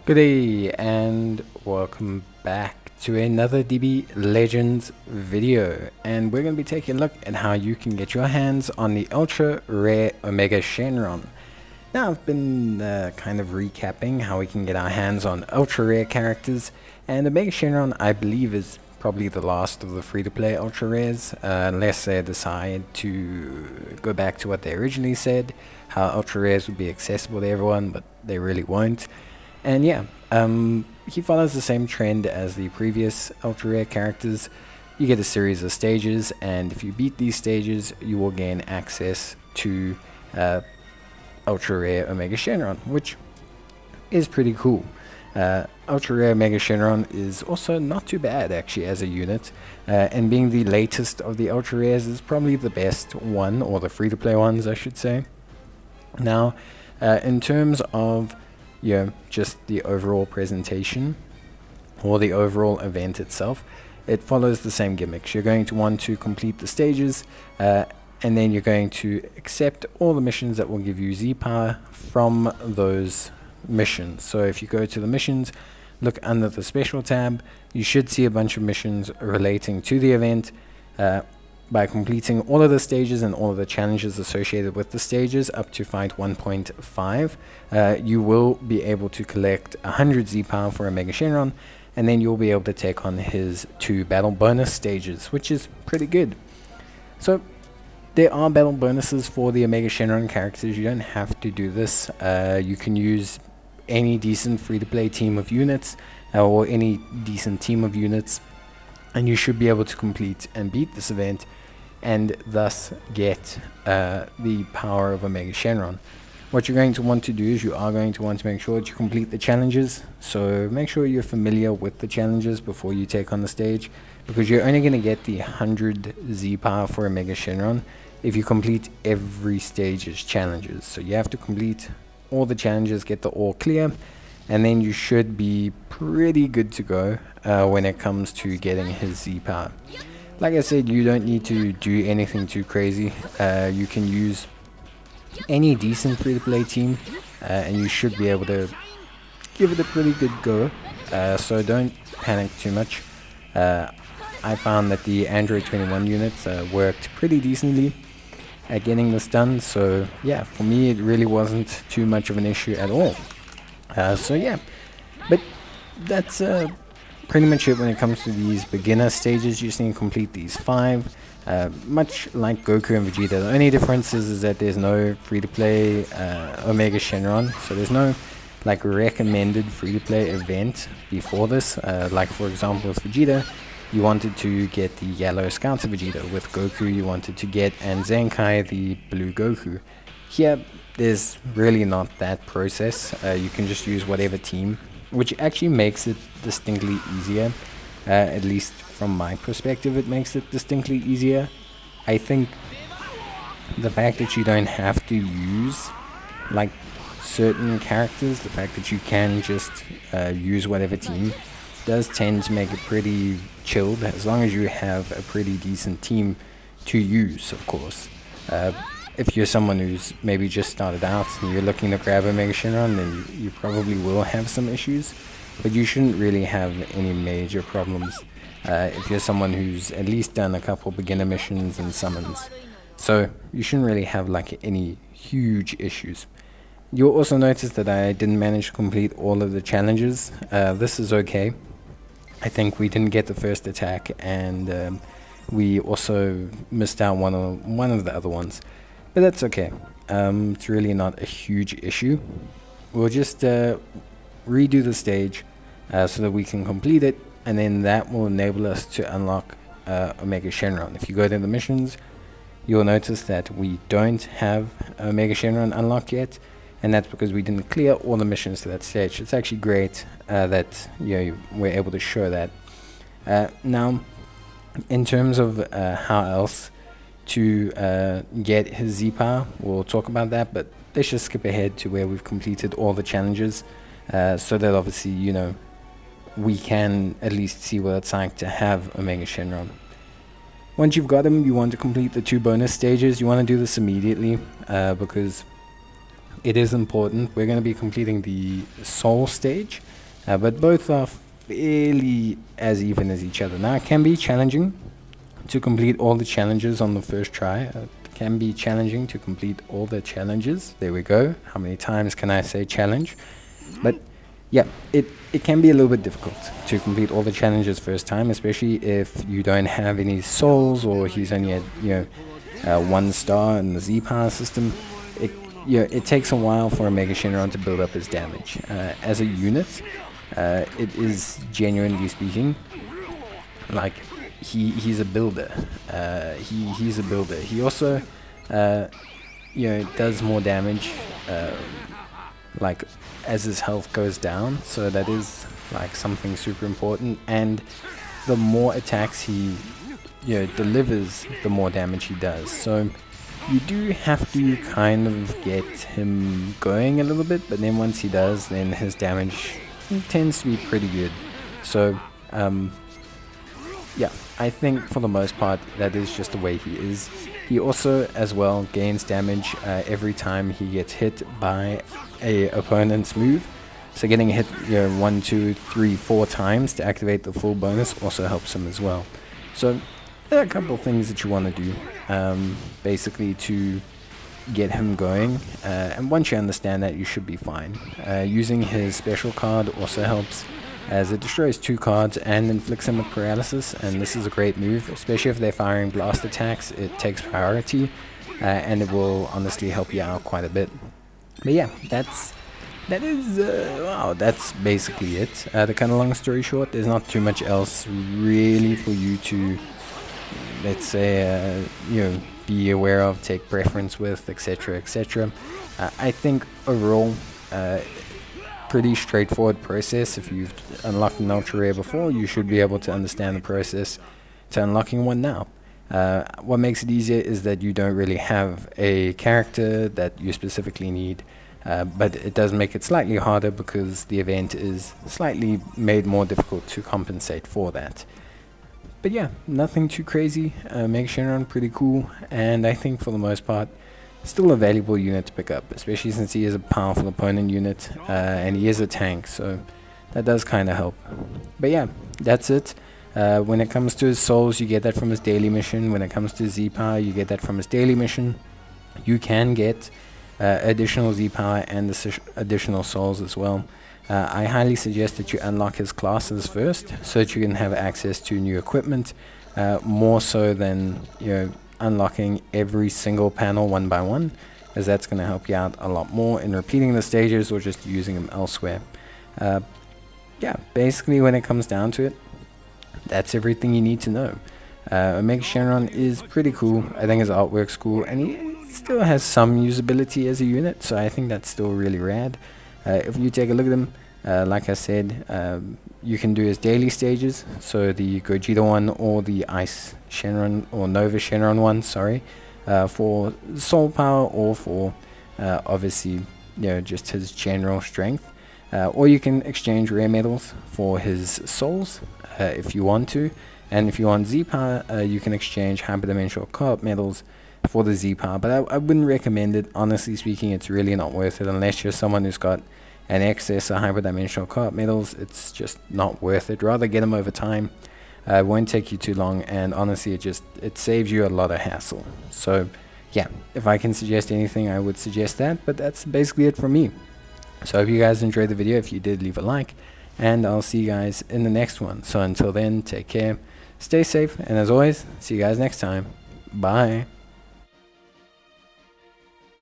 Good day and welcome back to another DB Legends video, and we're going to be taking a look at how you can get your hands on the ultra rare Omega Shenron. Now I've been kind of recapping how we can get our hands on ultra rare characters, and Omega Shenron I believe is probably the last of the free-to-play ultra rares, unless they decide to go back to what they originally said, how ultra rares would be accessible to everyone, but they really won't. And yeah, he follows the same trend as the previous ultra rare characters. You get a series of stages, and if you beat these stages, you will gain access to ultra rare Omega Shenron, which is pretty cool. Ultra rare Omega Shenron is also not too bad actually as a unit, and being the latest of the ultra rares is probably the best one, or the free to play ones I should say. Now, in terms of just the overall presentation or the overall event itself, it follows the same gimmicks. You're going to want to complete the stages, and then you're going to accept all the missions that will give you Z power from those missions. So if you go to the missions, look under the special tab, you should see a bunch of missions relating to the event. By completing all of the stages and all of the challenges associated with the stages up to fight 1.5, you will be able to collect 100 Z power for Omega Shenron, and then you'll be able to take on his 2 battle bonus stages, which is pretty good. So there are battle bonuses for the Omega Shenron characters. You don't have to do this. You can use any decent free-to-play team of units, or any decent team of units, and you should be able to complete and beat this event and thus get the power of Omega Shenron. What you're going to want to do is you are going to want to make sure that you complete the challenges. So make sure you're familiar with the challenges before you take on the stage, because you're only going to get the 100 Z power for Omega Shenron if you complete every stage's challenges. So you have to complete all the challenges, get the all clear, and then you should be pretty good to go when it comes to getting his Z power. Like I said, you don't need to do anything too crazy. You can use any decent free-to-play team, and you should be able to give it a pretty good go. So don't panic too much. I found that the Android 21 units worked pretty decently at getting this done. So yeah, for me it really wasn't too much of an issue at all. So yeah, but that's pretty much it when it comes to these beginner stages. You just need to complete these 5. Much like Goku and Vegeta, the only difference is that there's no free-to-play Omega Shenron, so there's no like recommended free-to-play event before this. Like for example with Vegeta, you wanted to get the yellow Scouter Vegeta. With Goku you wanted to get and Zenkai the blue Goku. Here there's really not that process. You can just use whatever team, which actually makes it distinctly easier. At least from my perspective, it makes it distinctly easier. I think the fact that you don't have to use like certain characters, the fact that you can just use whatever team, does tend to make it pretty chilled, as long as you have a pretty decent team to use, of course. If you're someone who's maybe just started out and you're looking to grab Omega Shenron, then you probably will have some issues, but you shouldn't really have any major problems if you're someone who's at least done a couple beginner missions and summons. So you shouldn't really have like any huge issues. You'll also notice that I didn't manage to complete all of the challenges. This is okay. I think we didn't get the first attack, and we also missed out one of the other ones. But that's okay. It's really not a huge issue. We'll just redo the stage so that we can complete it, and then that will enable us to unlock Omega Shenron. If you go to the missions, you'll notice that we don't have Omega Shenron unlocked yet, and that's because we didn't clear all the missions to that stage. It's actually great that we're able to show that. Now, in terms of how else to get his Z power, we'll talk about that, but let's just skip ahead to where we've completed all the challenges, so that obviously we can at least see what it's like to have Omega Shenron. Once you've got him, you want to complete the 2 bonus stages. You want to do this immediately, because it is important. We're going to be completing the soul stage, but both are fairly as even as each other. Now, it can be challenging to complete all the challenges on the first try. It can be challenging to complete all the challenges. There we go. How many times can I say challenge? But yeah, it can be a little bit difficult to complete all the challenges first time, especially if you don't have any souls or he's only at 1 star in the Z power system. It takes a while for Omega Shenron to build up his damage. As a unit, it is, genuinely speaking, like he's a builder. He's a builder. He also does more damage like as his health goes down, so that is like something super important. And the more attacks he delivers, the more damage he does. So you do have to kind of get him going a little bit, but then once he does, then his damage tends to be pretty good. So yeah, I think for the most part that is just the way he is. He also as well gains damage every time he gets hit by a opponent's move. So getting hit 1, 2, 3, 4 times to activate the full bonus also helps him as well. So there are a couple of things that you want to do basically to get him going, and once you understand that, you should be fine. Using his special card also helps, as it destroys 2 cards and inflicts them with paralysis, and this is a great move, especially if they're firing blast attacks. It takes priority, and it will honestly help you out quite a bit. But yeah, that's basically it. The kind of long story short, there's not too much else really for you to, let's say, be aware of, take preference with, etc., etc. I think overall, pretty straightforward process. If you've unlocked an ultra rare before, you should be able to understand the process to unlocking one now. What makes it easier is that you don't really have a character that you specifically need, but it does make it slightly harder because the event is slightly made more difficult to compensate for that. But yeah, nothing too crazy. Omega Shenron pretty cool, and I think for the most part still a valuable unit to pick up, especially since he is a powerful opponent unit, and he is a tank, so that does kind of help. But yeah, that's it. When it comes to his souls, you get that from his daily mission. When it comes to Z-Power, you get that from his daily mission. You can get additional Z-Power and additional souls as well. I highly suggest that you unlock his classes first, so that you can have access to new equipment, more so than unlocking every single panel one by one, as that's going to help you out a lot more in repeating the stages or just using them elsewhere. Yeah, basically when it comes down to it, that's everything you need to know. Omega Shenron is pretty cool. I think his artwork's cool, and he still has some usability as a unit, so I think that's still really rad. If you take a look at him, like I said, you can do his daily stages, so the Gogeta one or the Ice Shenron or Nova Shenron one, sorry, for soul power or for obviously just his general strength. Or you can exchange rare medals for his souls if you want to, and if you want Z power, you can exchange hyperdimensional co-op medals for the Z power, but I wouldn't recommend it. Honestly speaking, it's really not worth it unless you're someone who's got an excess of hyperdimensional co-op medals. It's just not worth it. Rather get them over time. It won't take you too long, and honestly it saves you a lot of hassle. So yeah, if I can suggest anything, I would suggest that, but that's basically it from me. So I hope you guys enjoyed the video. If you did, leave a like, and I'll see you guys in the next one. So until then, take care, stay safe, and as always, see you guys next time. Bye.